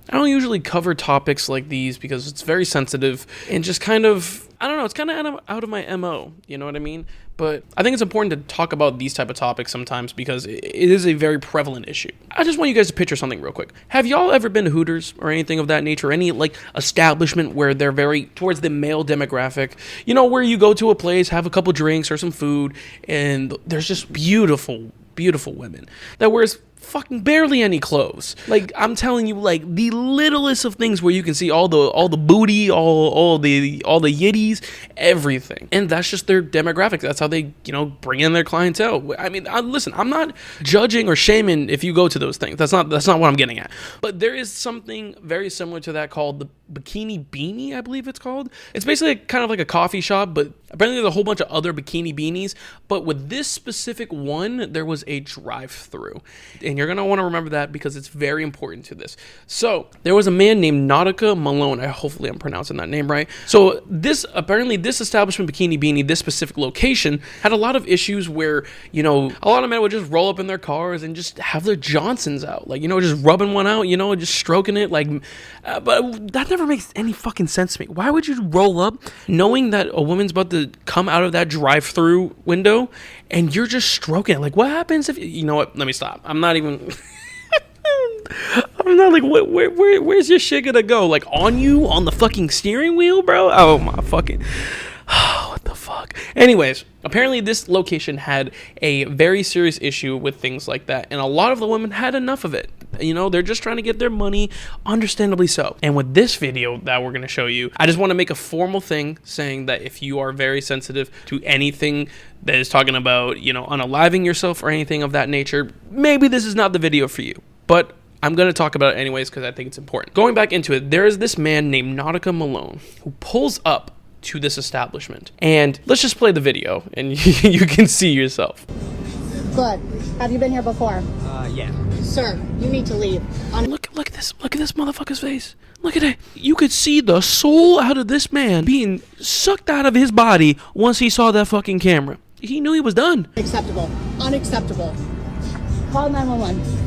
I don't usually cover topics like these because it's very sensitive and just kind of, I don't know, it's kind of out of my MO, you know what I mean? But I think it's important to talk about these type of topics sometimes because it is a very prevalent issue. I just want you guys to picture something real quick. Have y'all ever been to Hooters or anything of that nature? Any like establishment where they're very towards the male demographic? You know, where you go to a place, have a couple drinks or some food, and there's just beautiful women that wears fucking barely any clothes. Like, I'm telling you, like, the littlest of things where you can see all the booty, all the yitties, everything. And that's just their demographic. That's how they, you know, bring in their clientele. I mean, listen, I'm not judging or shaming if you go to those things. That's not what I'm getting at. But there is something very similar to that called the Bikini Beanie, I believe it's called. It's basically kind of like a coffee shop, but apparently there's a whole bunch of other bikini beanies. But with this specific one, there was a drive-through. And you're going to want to remember that because it's very important to this. So there was a man named 𝗠𝗘𝗗𝗕𝗥𝗦𝗛𝗆. Hopefully I'm pronouncing that name right. So this establishment, Bikini Beanie, this specific location, had a lot of issues where, you know, a lot of men would just roll up in their cars and just have their Johnsons out. Like, you know, just rubbing one out, you know, just stroking it. Like, but that never makes any fucking sense to me. Why would you roll up knowing that a woman's about to come out of that drive-through window and you're just stroking it? Like, what happens if, you know what, let me stop. I'm not even... I'm not like, where's your shit gonna go? Like, on you? On the fucking steering wheel, bro? Oh, my fucking... what the fuck? Anyways, apparently this location had a very serious issue with things like that, and a lot of the women had enough of it. You know, they're just trying to get their money, understandably so. And with this video that we're going to show you, I just want to make a formal thing saying that if you are very sensitive to anything that is talking about, you know, unaliving yourself or anything of that nature, maybe this is not the video for you. But I'm going to talk about it anyways because I think it's important. Going back into it, there is this man named 𝗠𝗘𝗗𝗕𝗥𝗦𝗛𝗆 who pulls up to this establishment. And let's just play the video and you can see yourself. Good. Have you been here before? Yeah. Sir, you need to leave. Look at this motherfucker's face. Look at it. You could see the soul out of this man being sucked out of his body once he saw that fucking camera. He knew he was done. Unacceptable. Unacceptable. Call 911.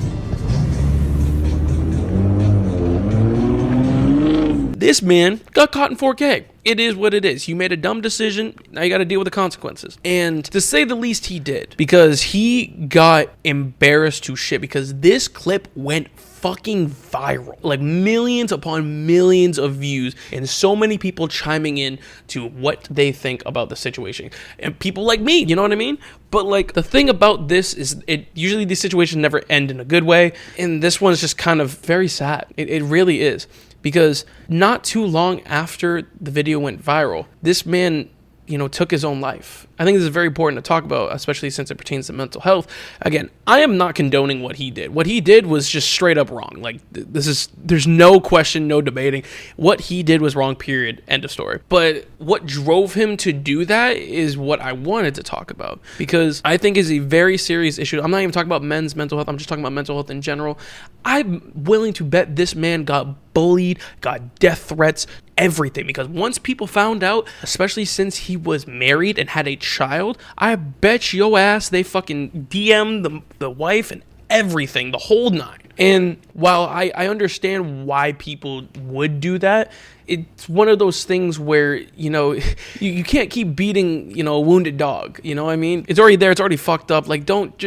This man got caught in 4K. It is what it is. You made a dumb decision. Now you got to deal with the consequences. And to say the least, he did. Because he got embarrassed to shit. Because this clip went fucking viral. Like millions upon millions of views. And so many people chiming in to what they think about the situation. And people like me, you know what I mean? But like the thing about this is usually these situations never end in a good way. And this one's just kind of very sad. It really is. Because not too long after the video went viral, this man, you know, took his own life. I think this is very important to talk about, especially since it pertains to mental health. Again, I am not condoning what he did. What he did was just straight up wrong. Like, there's no question, no debating. What he did was wrong, period. End of story. But what drove him to do that is what I wanted to talk about. Because I think is a very serious issue. I'm not even talking about men's mental health. I'm just talking about mental health in general. I'm willing to bet this man got bullied, got death threats, everything. Because once people found out, especially since he was married and had a child, I bet your ass they fucking DM'd the wife and everything, the whole nine. And while I understand why people would do that, it's one of those things where, you know, you can't keep beating, you know, a wounded dog. You know what I mean? It's already there. It's already fucked up. Like, don't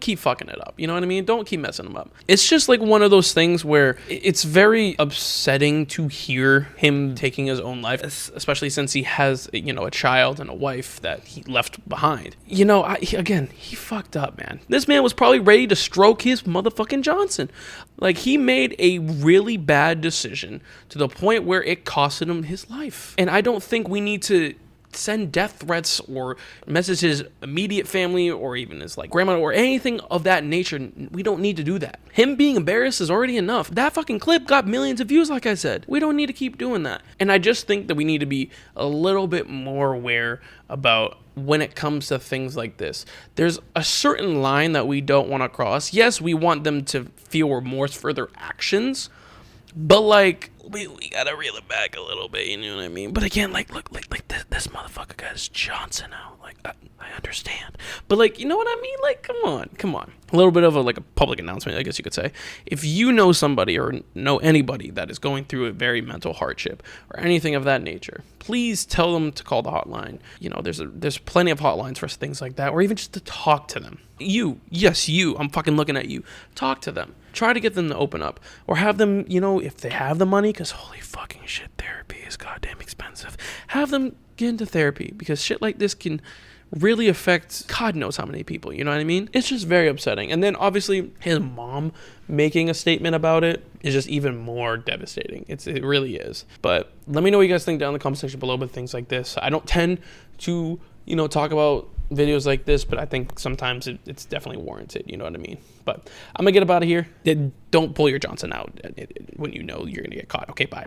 keep fucking it up. You know what I mean? Don't keep messing them up. It's just like one of those things where it's very upsetting to hear him taking his own life, especially since he has, you know, a child and a wife that he left behind. You know, he fucked up, man. This man was probably ready to stroke his motherfucking Johnson. Like, he made a really bad decision to the point where it costed him his life. And I don't think we need to send death threats or message his immediate family or even his like grandma or anything of that nature. We don't need to do that. Him being embarrassed is already enough. That fucking clip got millions of views, like I said. We don't need to keep doing that. And I just think that we need to be a little bit more aware about when it comes to things like this. There's a certain line that we don't want to cross. Yes, we want them to feel remorse for their actions, but like, we gotta reel it back a little bit, you know what I mean? But again, like, look, like this motherfucker got his Johnson out. Like, I understand. But, like, you know what I mean? Like, come on. A little bit of a public announcement, I guess you could say. If you know somebody or know anybody that is going through a very mental hardship or anything of that nature, please tell them to call the hotline. You know, there's plenty of hotlines for things like that, or even just to talk to them. Yes, I'm fucking looking at you. Talk to them. Try to get them to open up, or have them, you know, if they have the money, because holy fucking shit, therapy is goddamn expensive. Have them get into therapy, because shit like this can really affect God knows how many people, you know what I mean? It's just very upsetting. And then obviously his mom making a statement about it is just even more devastating. It really is. But let me know what you guys think down in the comment section below about things like this. I don't tend to, you know, talk about videos like this, but I think sometimes it's definitely warranted, you know what I mean? But I'm gonna get up out of here. Don't pull your Johnson out when you know you're gonna get caught. Okay, bye.